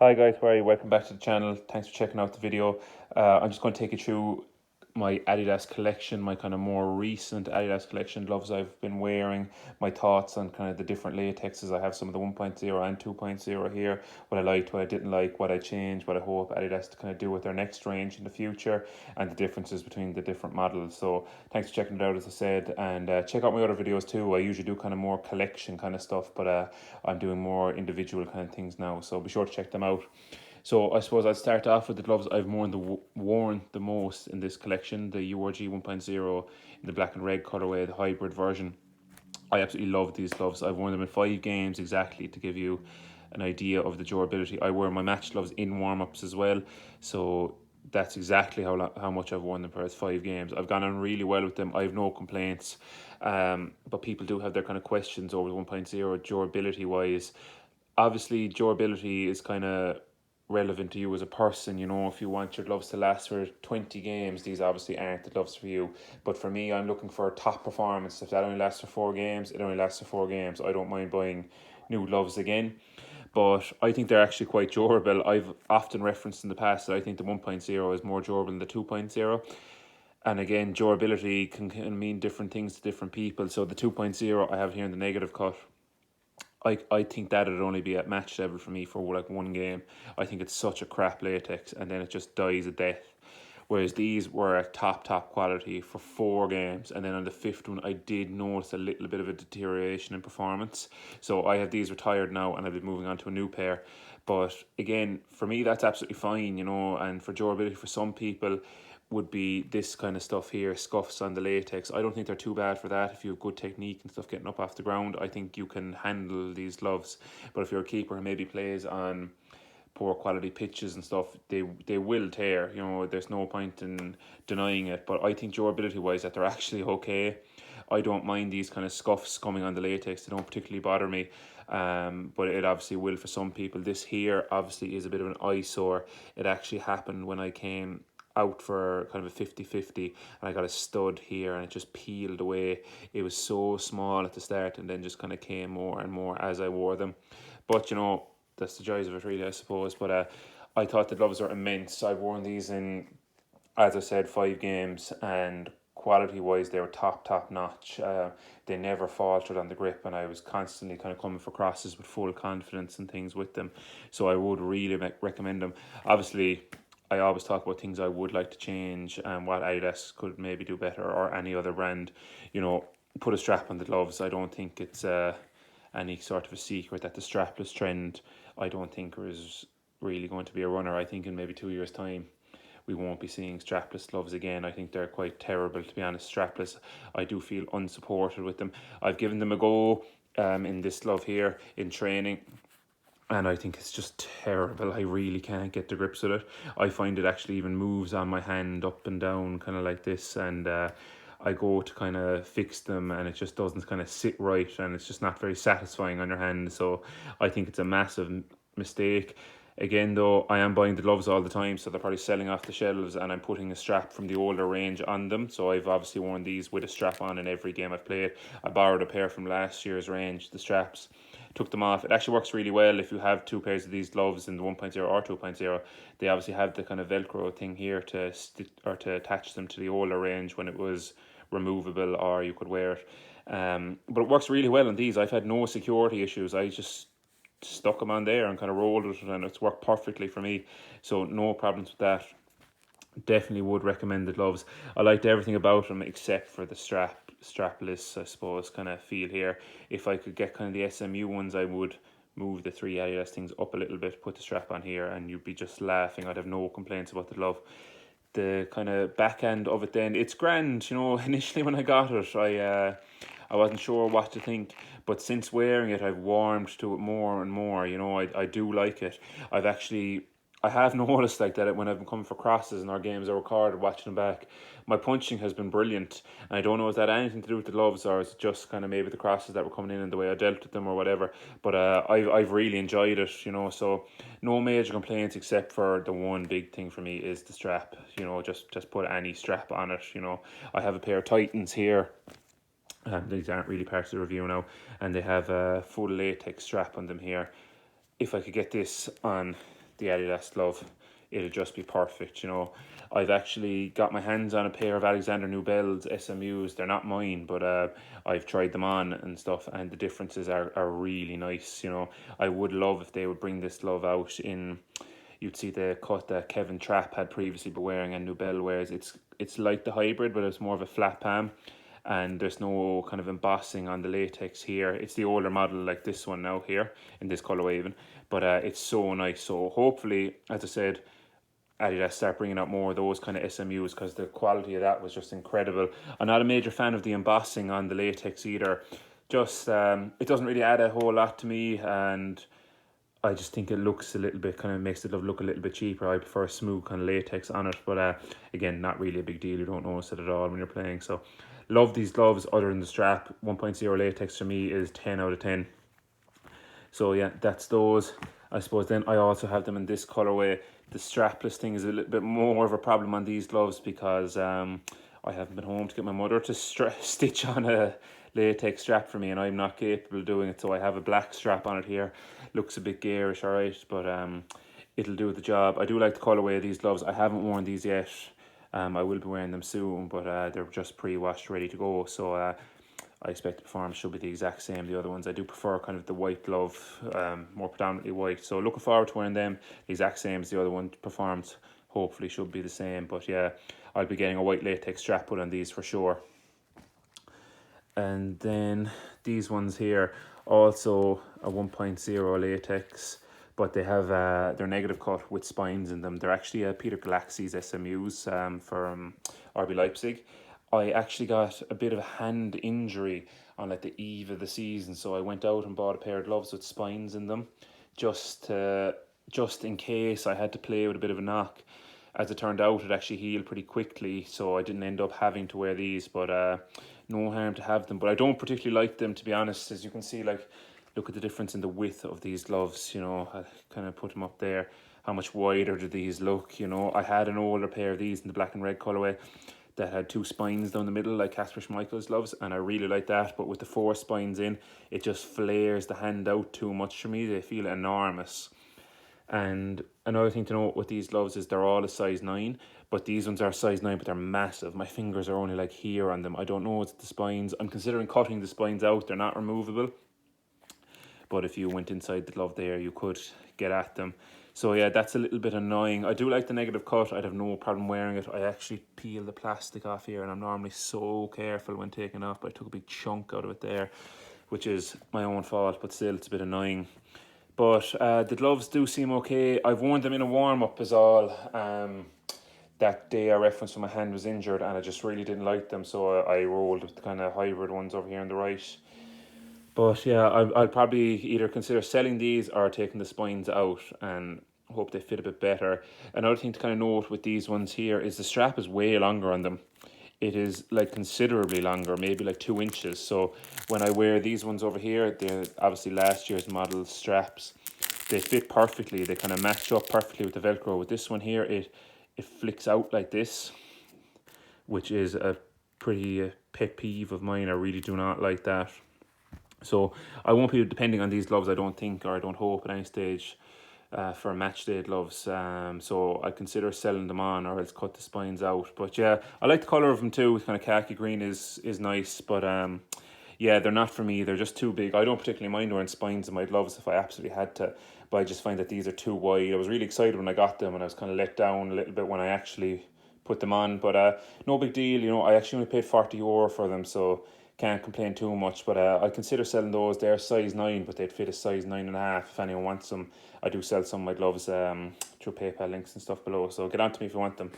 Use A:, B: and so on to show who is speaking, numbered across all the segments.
A: Hi guys, how are you? Welcome back to the channel. Thanks for checking out the video. I'm just going to take you through my Adidas collection, my kind of more recent Adidas collection gloves I've been wearing, my thoughts on kind of the different latexes. I have some of the 1.0 and 2.0 here, what I liked, what I didn't like, what I changed, what I hope Adidas to kind of do with their next range in the future, and the differences between the different models. So thanks for checking it out, as I said, and check out my other videos too. I usually do kind of more collection kind of stuff, but I'm doing more individual kind of things now, so be sure to check them out. So I suppose I'd start off with the gloves I've worn the most in this collection, the URG 1.0 in the black and red colorway, the hybrid version. I absolutely love these gloves. I've worn them in 5 games exactly to give you an idea of the durability. I wear my match gloves in warm-ups as well, so that's exactly how much I've worn them for 5 games. I've gone on really well with them. I have no complaints, but people do have their kind of questions over the 1.0 durability wise. Obviously, durability is kind of relevant to you as a person. You know, if you want your gloves to last for 20 games, these obviously aren't the gloves for you. But for me, I'm looking for top performance. If that only lasts for 4 games, it only lasts for 4 games. I don't mind buying new gloves again. But I think they're actually quite durable. I've often referenced in the past that I think the 1.0 is more durable than the 2.0. And again, durability can mean different things to different people. So the 2.0 I have here in the negative cut, I think that would only be at match level for me for like 1 game. I think it's such a crap latex, and then it just dies a death. Whereas these were at top quality for 4 games, and then on the fifth one, I did notice a little bit of a deterioration in performance. So I have these retired now, and I'll be moving on to a new pair. But again, for me, that's absolutely fine, you know. And for durability, for some people, would be this kind of stuff here, scuffs on the latex. I don't think they're too bad for that. If you have good technique and stuff getting up off the ground, I think you can handle these gloves. But if you're a keeper who maybe plays on poor quality pitches and stuff, they will tear. You know, there's no point in denying it. But I think durability wise that they're actually okay. I don't mind these kind of scuffs coming on the latex. They don't particularly bother me. But it obviously will for some people. This here obviously is a bit of an eyesore. It actually happened when I came out for kind of a 50-50, and I got a stud here and it just peeled away. It was so small at the start and then just kind of came more and more as I wore them. But you know, that's the joys of it really, I suppose. But I thought the gloves are immense. I've worn these in, as I said, 5 games, and quality wise they were top notch. They never faltered on the grip, and I was constantly kind of coming for crosses with full confidence and things with them. So I would really recommend them. Obviously, I always talk about things I would like to change and what Adidas could maybe do better, or any other brand. You know, put a strap on the gloves. I don't think it's any sort of a secret that the strapless trend, I don't think, is really going to be a runner. I think in maybe 2 years' time, we won't be seeing strapless gloves again. I think they're quite terrible, to be honest. Strapless, I do feel unsupported with them. I've given them a go in this glove here in training, and I think it's just terrible. I really can't get the grips with it. I find it actually even moves on my hand up and down, kind of like this, and I go to kind of fix them, and it just doesn't kind of sit right, and it's just not very satisfying on your hand. So I think it's a massive mistake. Again, though, I am buying the gloves all the time, so they're probably selling off the shelves, and I'm putting a strap from the older range on them. So I've obviously worn these with a strap on in every game I've played. I borrowed a pair from last year's range, the straps, took them off. It actually works really well if you have 2 pairs of these gloves in the 1.0 or 2.0. They obviously have the kind of Velcro thing here to stick or to attach them to the older range when it was removable, or you could wear it. But it works really well on these. I've had no security issues. I just stuck them on there and kind of rolled with it, and it's worked perfectly for me. So no problems with that. Definitely would recommend the gloves. I liked everything about them except for the strapless, I suppose, kind of feel here. If I could get kind of the SMU ones, I would move the 3 Adidas things up a little bit, put the strap on here, and you'd be just laughing. I'd have no complaints about the glove. The kind of back end of it, then it's grand. You know, initially when I got it, I wasn't sure what to think, but since wearing it, I've warmed to it more and more. You know, I do like it. I have noticed like that when I've been coming for crosses in our games I recorded, watching them back, my punching has been brilliant. And I don't know if that had anything to do with the gloves, or is it just kind of maybe the crosses that were coming in and the way I dealt with them or whatever. But I've really enjoyed it, you know. So no major complaints, except for the one big thing for me is the strap. You know, just put any strap on it. You know, I have a pair of Titans here. These aren't really part of the review now, and they have a full latex strap on them here. If I could get this on the Adidas glove, it'll just be perfect, you know. I've actually got my hands on a pair of Alexander Nubel's SMUs. They're not mine, but I've tried them on and stuff, and the differences are really nice, you know. I would love if they would bring this glove out in, you'd see the cut that Kevin Trapp had previously been wearing and Nubel wears. It's like the hybrid, but it's more of a flat palm, and there's no kind of embossing on the latex here. It's the older model like this one now here in this colorway even, but it's so nice. So hopefully, as I said, Adidas start bringing out more of those kind of SMUs, because the quality of that was just incredible. I'm not a major fan of the embossing on the latex either. Just it doesn't really add a whole lot to me, and I just think it looks a little bit, kind of makes it look a little bit cheaper. I prefer smooth kind of latex on it, but again, not really a big deal. You don't notice it at all when you're playing. So love these gloves. Other than the strap, 1.0 latex for me is 10 out of 10. So yeah, that's those. I suppose then I also have them in this colorway. The strapless thing is a little bit more of a problem on these gloves, because I haven't been home to get my mother to stitch on a latex strap for me, and I'm not capable of doing it. So I have a black strap on it here. Looks a bit garish, alright, but it'll do the job. I do like the colorway of these gloves. I haven't worn these yet. I will be wearing them soon, but they're just pre-washed, ready to go. So I expect the performance should be the exact same. The other ones, I do prefer kind of the white glove, more predominantly white. So looking forward to wearing them. The exact same as the other one. Performance hopefully should be the same. But yeah, I'll be getting a white latex strap put on these for sure. And then these ones here, also a 1.0 latex, but they have their negative cut with spines in them. They're actually Peter Galaxy's SMUs from RB Leipzig. I actually got a bit of a hand injury on like the eve of the season, so I went out and bought a pair of gloves with spines in them, just in case I had to play with a bit of a knock. As it turned out, it actually healed pretty quickly, so I didn't end up having to wear these, but no harm to have them. But I don't particularly like them, to be honest. As you can see, like, look at the difference in the width of these gloves, you know. I kind of put them up there. How much wider do these look, you know? I had an older pair of these in the black and red colorway that had two spines down the middle, like Kasper Schmeichel's gloves, and I really like that. But with the four spines in, it just flares the hand out too much for me. They feel enormous. And another thing to note with these gloves is they're all a size 9, but these ones are size 9, but they're massive. My fingers are only like here on them. I don't know, it's the spines. I'm considering cutting the spines out. They're not removable, but if you went inside the glove there, you could get at them. So yeah, that's a little bit annoying. I do like the negative cut. I'd have no problem wearing it. I actually peel the plastic off here, and I'm normally so careful when taking off, but I took a big chunk out of it there, which is my own fault, but still, it's a bit annoying. But the gloves do seem okay. I've worn them in a warm-up is all. That day I referenced when my hand was injured, and I just really didn't like them, so I rolled with the kind of hybrid ones over here on the right. But yeah, I'll probably either consider selling these or taking the spines out and hope they fit a bit better. Another thing to kind of note with these ones here is the strap is way longer on them. It is like considerably longer, maybe like 2 inches. So when I wear these ones over here, they're obviously last year's model straps. They fit perfectly. They kind of match up perfectly with the Velcro. With this one here, it flicks out like this, which is a pretty pet peeve of mine. I really do not like that. So I won't be depending on these gloves, I don't think, or I don't hope at any stage, for match day gloves. So I consider selling them on, or else cut the spines out. But yeah, I like the colour of them too. Kind of khaki green is nice, but yeah, they're not for me. They're just too big. I don't particularly mind wearing spines in my gloves if I absolutely had to, but I just find that these are too wide. I was really excited when I got them, and I was kind of let down a little bit when I actually put them on. But no big deal, you know. I actually only paid €40 for them, so can't complain too much. But I consider selling those. They're size 9, but they'd fit a size 9.5 if anyone wants them. I do sell some of my gloves through PayPal links and stuff below, so get on to me if you want them.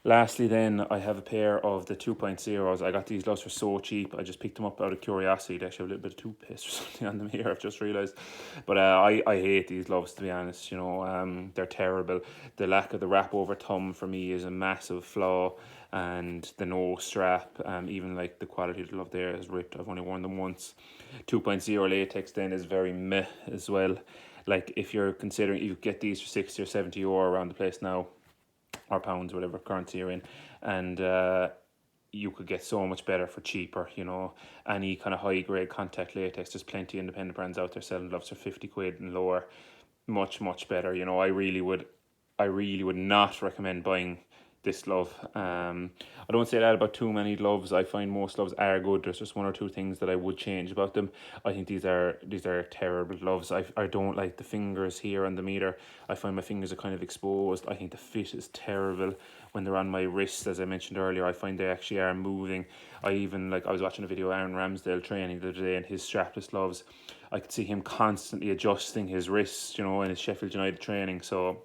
A: Lastly then, I have a pair of the 2.0s. I got these gloves for so cheap. I just picked them up out of curiosity. They actually have a little bit of toothpaste or something on them here, I've just realised. But I hate these gloves, to be honest. You know, they're terrible. The lack of the wrap over thumb for me is a massive flaw. And the no strap, even like the quality of the glove there is ripped. I've only worn them once. 2.0 latex then is very meh as well. Like, if you're considering, you get these for 60 or 70 euro around the place now, or pounds, whatever currency you're in, and you could get so much better for cheaper. You know, any kind of high grade contact latex, there's plenty of independent brands out there selling gloves for 50 quid and lower. much better. You know, I really would not recommend buying this glove. I don't say that about too many gloves. I find most gloves are good. There's just one or two things that I would change about them. I think these are terrible gloves. I don't like the fingers here on the meter. I find my fingers are kind of exposed. I think the fit is terrible when they're on my wrist. As I mentioned earlier, I find they actually are moving. I was watching a video of Aaron Ramsdale training the other day, and his strapless gloves, I could see him constantly adjusting his wrists, you know, in his Sheffield United training. So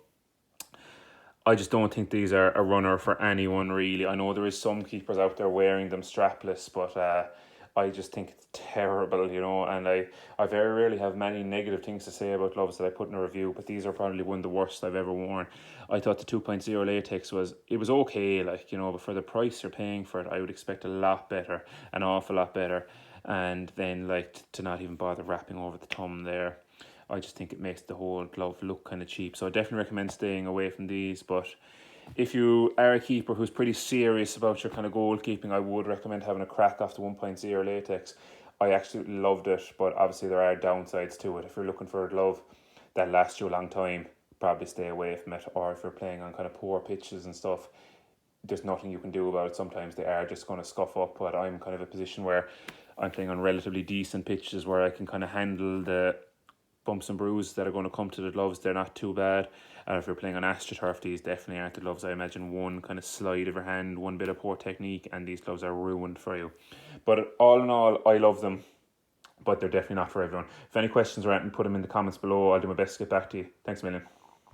A: I just don't think these are a runner for anyone, really. I know there is some keepers out there wearing them strapless, but I just think it's terrible, you know. And I very rarely have many negative things to say about gloves that I put in a review, but these are probably one of the worst I've ever worn. I thought the 2.0 latex was okay, like, you know, but for the price you're paying for it, I would expect a lot better, an awful lot better. And then, like, to not even bother wrapping over the thumb there, I just think it makes the whole glove look kind of cheap. So I definitely recommend staying away from these. But if you are a keeper who's pretty serious about your kind of goalkeeping, I would recommend having a crack off the 1.0 latex. I absolutely loved it, but obviously there are downsides to it. If you're looking for a glove that lasts you a long time, probably stay away from it. Or if you're playing on kind of poor pitches and stuff, there's nothing you can do about it. Sometimes they are just going to scuff up, but I'm kind of a position where I'm playing on relatively decent pitches where I can kind of handle the bumps and bruises that are going to come to the gloves. They're not too bad. And if you're playing on AstroTurf, these definitely aren't the gloves. I imagine one kind of slide of your hand, one bit of poor technique, and these gloves are ruined for you. But all in all, I love them, but they're definitely not for everyone. If any questions or anything, put them in the comments below. I'll do my best to get back to you. Thanks a million.